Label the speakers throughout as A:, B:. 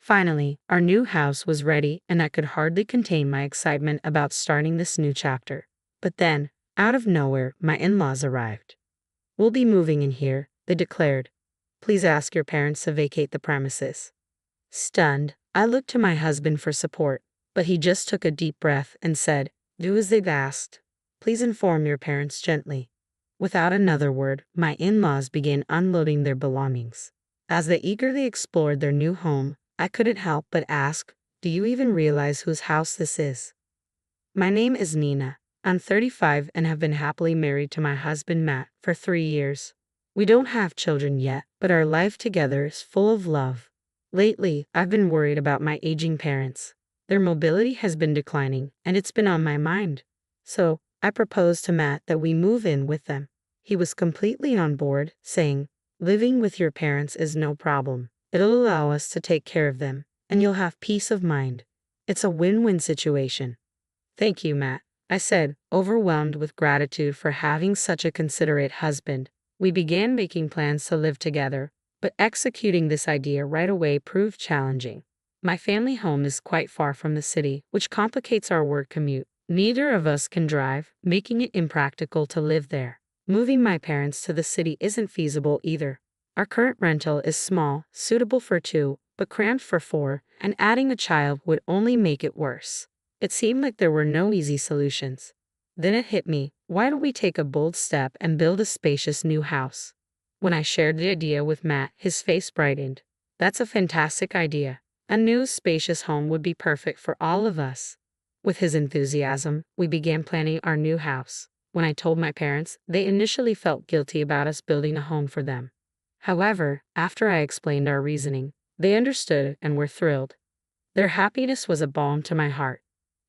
A: Finally, our new house was ready, and I could hardly contain my excitement about starting this new chapter. But then, out of nowhere, my in-laws arrived. "We'll be moving in here," they declared. "Please ask your parents to vacate the premises." Stunned, I looked to my husband for support, but he just took a deep breath and said, "Do as they've asked. Please inform your parents gently." Without another word, my in-laws began unloading their belongings. As they eagerly explored their new home, I couldn't help but ask, "Do you even realize whose house this is?" "My name is Nina. I'm 35 and have been happily married to my husband Matt for 3 years. We don't have children yet, but our life together is full of love. Lately, I've been worried about my aging parents. Their mobility has been declining, and it's been on my mind. So, I proposed to Matt that we move in with them." He was completely on board, saying, "Living with your parents is no problem. It'll allow us to take care of them, and you'll have peace of mind. It's a win-win situation." "Thank you, Matt," I said, overwhelmed with gratitude for having such a considerate husband. We began making plans to live together, but executing this idea right away proved challenging. My family home is quite far from the city, which complicates our work commute. Neither of us can drive, making it impractical to live there. Moving my parents to the city isn't feasible either. Our current rental is small, suitable for 2, but cramped for 4, and adding a child would only make it worse. It seemed like there were no easy solutions. Then it hit me, why don't we take a bold step and build a spacious new house? When I shared the idea with Matt, his face brightened. "That's a fantastic idea. A new spacious home would be perfect for all of us." With his enthusiasm, we began planning our new house. When I told my parents, they initially felt guilty about us building a home for them. However, after I explained our reasoning, they understood and were thrilled. Their happiness was a balm to my heart.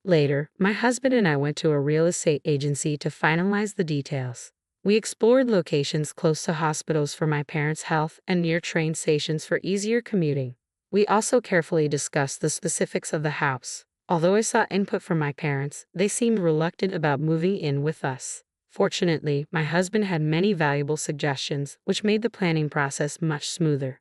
A: Later, my husband and I went to a real estate agency to finalize the details. We explored locations close to hospitals for my parents' health and near train stations for easier commuting. We also carefully discussed the specifics of the house. Although I sought input from my parents, they seemed reluctant about moving in with us. Fortunately, my husband had many valuable suggestions, which made the planning process much smoother.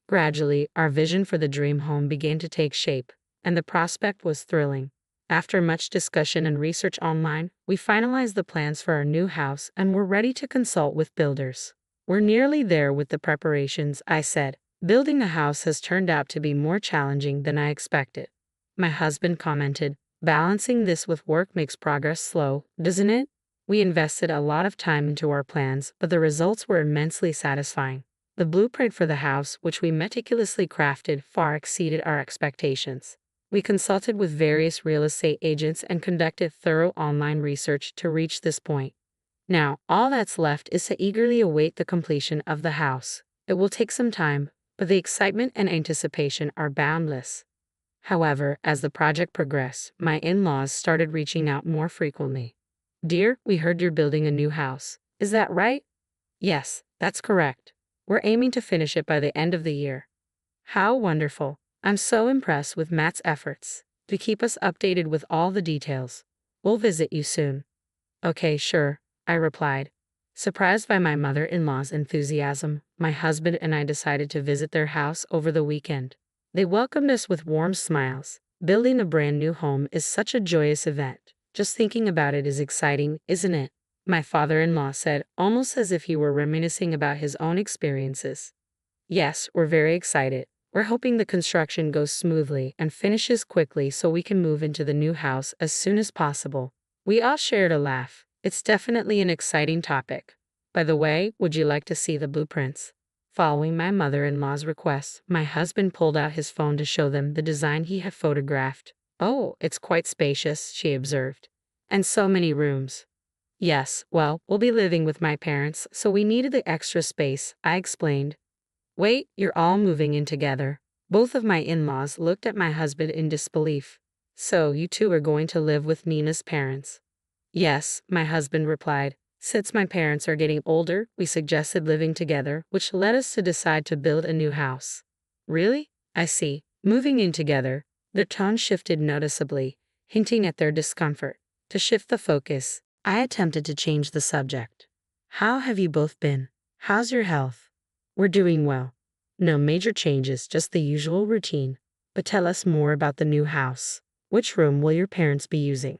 A: Gradually, our vision for the dream home began to take shape, and the prospect was thrilling. After much discussion and research online, we finalized the plans for our new house and were ready to consult with builders. "We're nearly there with the preparations," I said. "Building a house has turned out to be more challenging than I expected." My husband commented, "Balancing this with work makes progress slow, doesn't it?" We invested a lot of time into our plans, but the results were immensely satisfying. The blueprint for the house, which we meticulously crafted, far exceeded our expectations. We consulted with various real estate agents and conducted thorough online research to reach this point. Now, all that's left is to eagerly await the completion of the house. It will take some time, but the excitement and anticipation are boundless. However, as the project progressed, my in-laws started reaching out more frequently. "Dear, we heard you're building a new house. Is that right?" "Yes, that's correct. We're aiming to finish it by the end of the year." "How wonderful. I'm so impressed with Matt's efforts. To keep us updated with all the details. We'll visit you soon." "Okay, sure," I replied. Surprised by my mother-in-law's enthusiasm, my husband and I decided to visit their house over the weekend. They welcomed us with warm smiles. Building a brand new home is such a joyous event. Just thinking about it is exciting, isn't it? My father-in-law said, almost as if he were reminiscing about his own experiences. "Yes, we're very excited. We're hoping the construction goes smoothly and finishes quickly so we can move into the new house as soon as possible." We all shared a laugh. It's definitely an exciting topic. By the way, would you like to see the blueprints? Following my mother-in-law's request, my husband pulled out his phone to show them the design he had photographed. "Oh, it's quite spacious," she observed. "And so many rooms." "Yes, well, we'll be living with my parents, so we needed the extra space," I explained. "Wait, you're all moving in together?" Both of my in-laws looked at my husband in disbelief. "So you two are going to live with Nina's parents?" "Yes," my husband replied. "Since my parents are getting older, we suggested living together, which led us to decide to build a new house." "Really? I see. Moving in together." Their tone shifted noticeably, hinting at their discomfort. To shift the focus, I attempted to change the subject. "How have you both been? How's your health?" "We're doing well. No major changes, just the usual routine." But tell us more about the new house. Which room will your parents be using?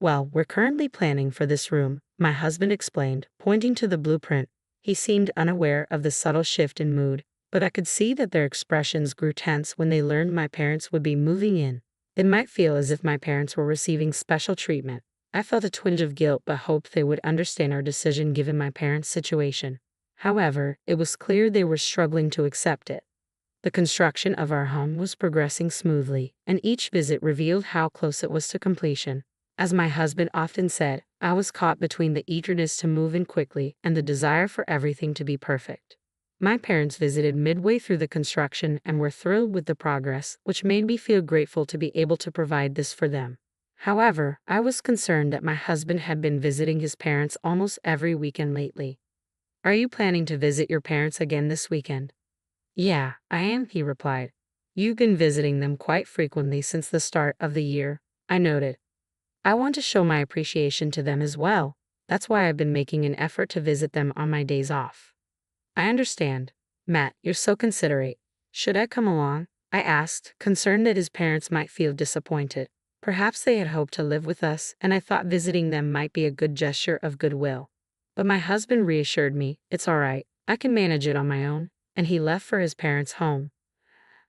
A: Well, we're currently planning for this room, my husband explained, pointing to the blueprint. He seemed unaware of the subtle shift in mood, but I could see that their expressions grew tense when they learned my parents would be moving in. It might feel as if my parents were receiving special treatment. I felt a twinge of guilt but hoped they would understand our decision given my parents' situation. However, it was clear they were struggling to accept it. The construction of our home was progressing smoothly, and each visit revealed how close it was to completion. As my husband often said, I was caught between the eagerness to move in quickly and the desire for everything to be perfect. My parents visited midway through the construction and were thrilled with the progress, which made me feel grateful to be able to provide this for them. However, I was concerned that my husband had been visiting his parents almost every weekend lately. Are you planning to visit your parents again this weekend? Yeah, I am, he replied. You've been visiting them quite frequently since the start of the year, I noted. I want to show my appreciation to them as well. That's why I've been making an effort to visit them on my days off. I understand. Matt, you're so considerate. Should I come along? I asked, concerned that his parents might feel disappointed. Perhaps they had hoped to live with us, and I thought visiting them might be a good gesture of goodwill. But my husband reassured me, it's all right, I can manage it on my own, and he left for his parents' home.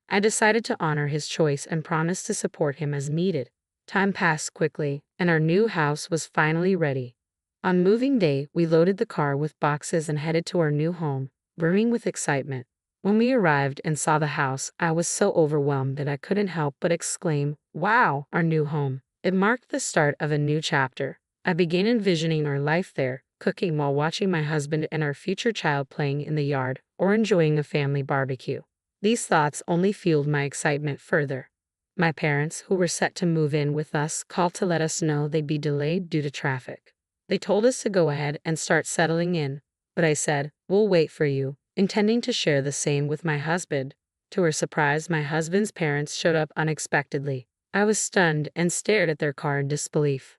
A: I decided to honor his choice and promised to support him as needed. Time passed quickly, and our new house was finally ready. On moving day, we loaded the car with boxes and headed to our new home, brimming with excitement. When we arrived and saw the house, I was so overwhelmed that I couldn't help but exclaim, "Wow, our new home." It marked the start of a new chapter. I began envisioning our life there, cooking while watching my husband and our future child playing in the yard or enjoying a family barbecue. These thoughts only fueled my excitement further. My parents, who were set to move in with us, called to let us know they'd be delayed due to traffic. They told us to go ahead and start settling in, but I said, "We'll wait for you," intending to share the same with my husband. To our surprise, my husband's parents showed up unexpectedly. I was stunned and stared at their car in disbelief.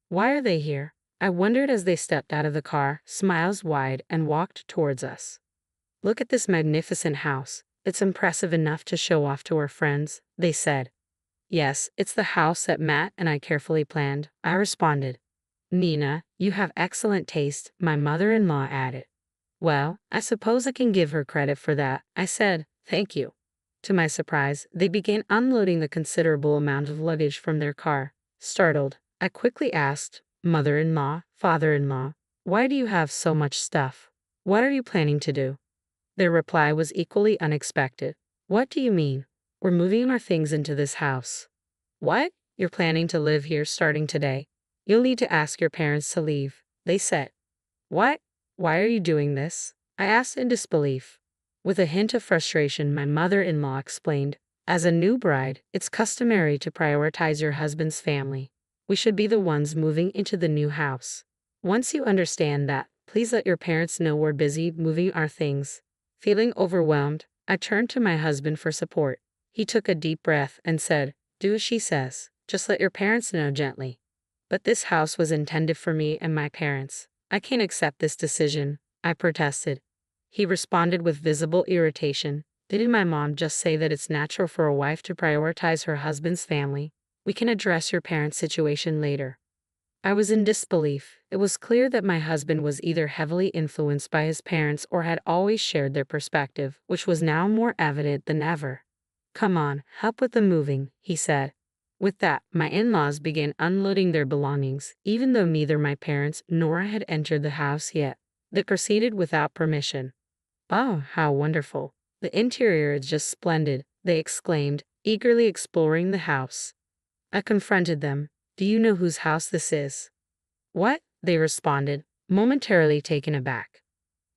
A: Why are they here? I wondered as they stepped out of the car, smiles wide, and walked towards us. Look at this magnificent house. It's impressive enough to show off to our friends, they said. Yes, it's the house that Matt and I carefully planned, I responded. Nina, you have excellent taste, my mother-in-law added. Well, I suppose I can give her credit for that, I said, thank you. To my surprise, they began unloading the considerable amount of luggage from their car. Startled, I quickly asked, mother-in-law, father-in-law, why do you have so much stuff? What are you planning to do? Their reply was equally unexpected. What do you mean? We're moving our things into this house. What? You're planning to live here starting today? You'll need to ask your parents to leave, they said. What? Why are you doing this? I asked in disbelief. With a hint of frustration, my mother-in-law explained, as a new bride, it's customary to prioritize your husband's family. We should be the ones moving into the new house. Once you understand that, please let your parents know we're busy moving our things. Feeling overwhelmed, I turned to my husband for support. He took a deep breath and said, do as she says, just let your parents know gently. But this house was intended for me and my parents. I can't accept this decision, I protested. He responded with visible irritation. Didn't my mom just say that it's natural for a wife to prioritize her husband's family? We can address your parents' situation later. I was in disbelief. It was clear that my husband was either heavily influenced by his parents or had always shared their perspective, which was now more evident than ever. Come on, help with the moving, he said. With that, my in-laws began unloading their belongings, even though neither my parents nor I had entered the house yet. They proceeded without permission. Oh, how wonderful. The interior is just splendid, they exclaimed, eagerly exploring the house. I confronted them. Do you know whose house this is? What? They responded, momentarily taken aback.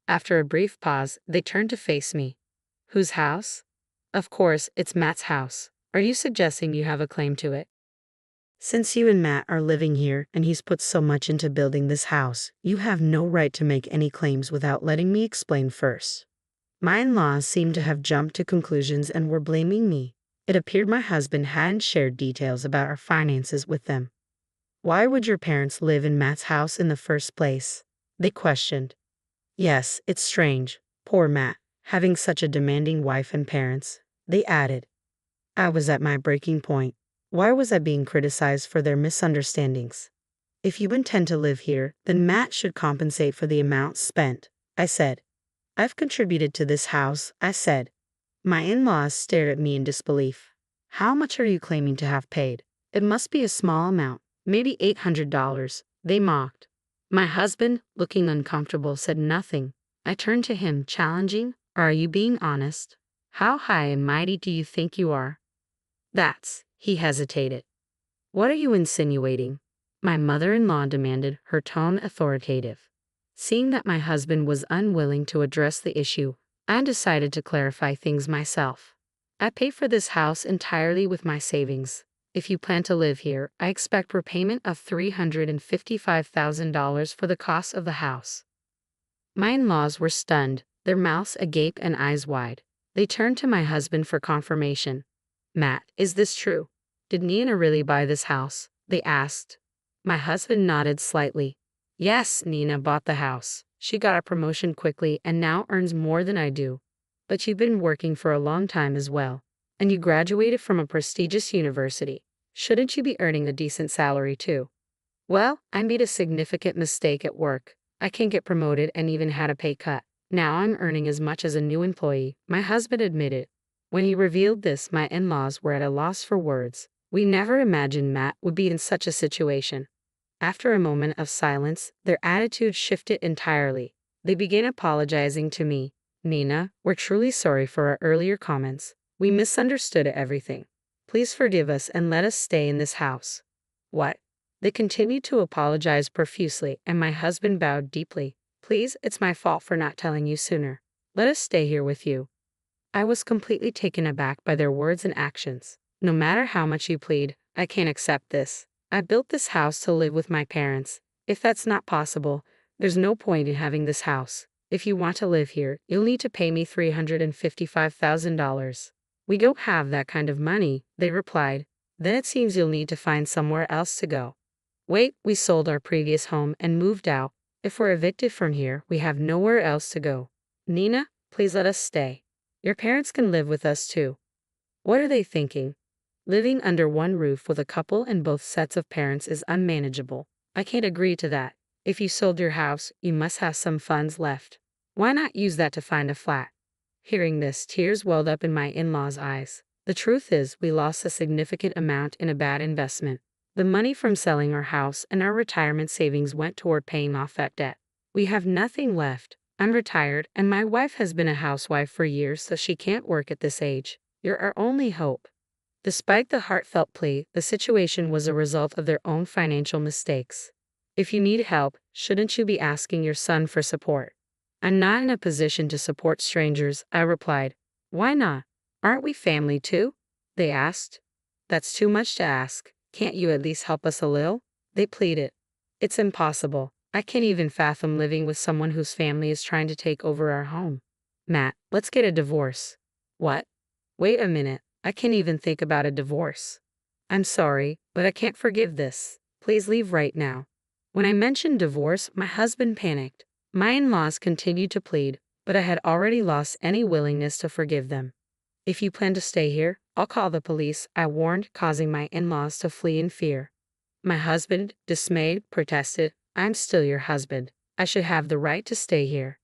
A: After a brief pause, they turned to face me. Whose house? Of course, it's Matt's house. Are you suggesting you have a claim to it? Since you and Matt are living here and he's put so much into building this house, you have no right to make any claims without letting me explain first. My in-laws seemed to have jumped to conclusions and were blaming me. It appeared my husband hadn't shared details about our finances with them. Why would your parents live in Matt's house in the first place? They questioned. Yes, it's strange. Poor Matt, having such a demanding wife and parents, they added. I was at my breaking point. Why was I being criticized for their misunderstandings? If you intend to live here, then Matt should compensate for the amount spent, I said. I've contributed to this house, I said. My in-laws stared at me in disbelief. How much are you claiming to have paid? It must be a small amount, maybe $800, they mocked. My husband, looking uncomfortable, said nothing. I turned to him, challenging, Are you being honest? How high and mighty do you think you are? He hesitated. What are you insinuating? My mother-in-law demanded, her tone authoritative. Seeing that my husband was unwilling to address the issue, I decided to clarify things myself. I pay for this house entirely with my savings. If you plan to live here, I expect repayment of $355,000 for the cost of the house. My in-laws were stunned, their mouths agape and eyes wide. They turned to my husband for confirmation. Matt, is this true? Did Nina really buy this house? They asked. My husband nodded slightly. Yes, Nina bought the house. She got a promotion quickly and now earns more than I do. But you've been working for a long time as well. And you graduated from a prestigious university. Shouldn't you be earning a decent salary too? Well, I made a significant mistake at work. I can't get promoted and even had a pay cut. Now I'm earning as much as a new employee, my husband admitted. When he revealed this, my in-laws were at a loss for words. We never imagined Matt would be in such a situation. After a moment of silence, their attitude shifted entirely. They began apologizing to me. Nina, we're truly sorry for our earlier comments. We misunderstood everything. Please forgive us and let us stay in this house. What? They continued to apologize profusely, and my husband bowed deeply. Please, it's my fault for not telling you sooner. Let us stay here with you. I was completely taken aback by their words and actions. No matter how much you plead, I can't accept this. I built this house to live with my parents. If that's not possible, there's no point in having this house. If you want to live here, you'll need to pay me $355,000. We don't have that kind of money, they replied. Then it seems you'll need to find somewhere else to go. Wait, we sold our previous home and moved out. If we're evicted from here, we have nowhere else to go. Nina, please let us stay. Your parents can live with us too. What are they thinking? Living under one roof with a couple and both sets of parents is unmanageable. I can't agree to that. If you sold your house, you must have some funds left. Why not use that to find a flat? Hearing this, tears welled up in my in-laws' eyes. The truth is, we lost a significant amount in a bad investment. The money from selling our house and our retirement savings went toward paying off that debt. We have nothing left. I'm retired, and my wife has been a housewife for years, so she can't work at this age. You're our only hope. Despite the heartfelt plea, the situation was a result of their own financial mistakes. If you need help, shouldn't you be asking your son for support? I'm not in a position to support strangers, I replied. Why not? Aren't we family too? They asked. That's too much to ask. Can't you at least help us a little? They pleaded. It's impossible. I can't even fathom living with someone whose family is trying to take over our home. Matt, let's get a divorce. What? Wait a minute. I can't even think about a divorce. I'm sorry, but I can't forgive this. Please leave right now. When I mentioned divorce, my husband panicked. My in-laws continued to plead, but I had already lost any willingness to forgive them. If you plan to stay here, I'll call the police, I warned, causing my in-laws to flee in fear. My husband, dismayed, protested, I'm still your husband. I should have the right to stay here.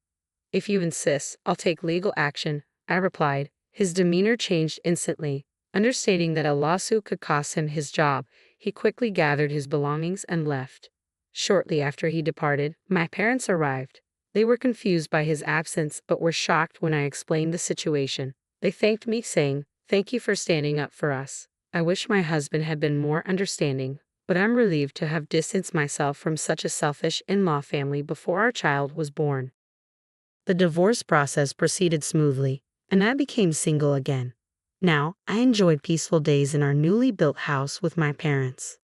A: If you insist, I'll take legal action, I replied. His demeanor changed instantly. Understanding that a lawsuit could cost him his job, he quickly gathered his belongings and left. Shortly after he departed, my parents arrived. They were confused by his absence but were shocked when I explained the situation. They thanked me, saying, "Thank you for standing up for us. I wish my husband had been more understanding, but I'm relieved to have distanced myself from such a selfish in-law family before our child was born." The divorce process proceeded smoothly, and I became single again. Now, I enjoyed peaceful days in our newly built house with my parents.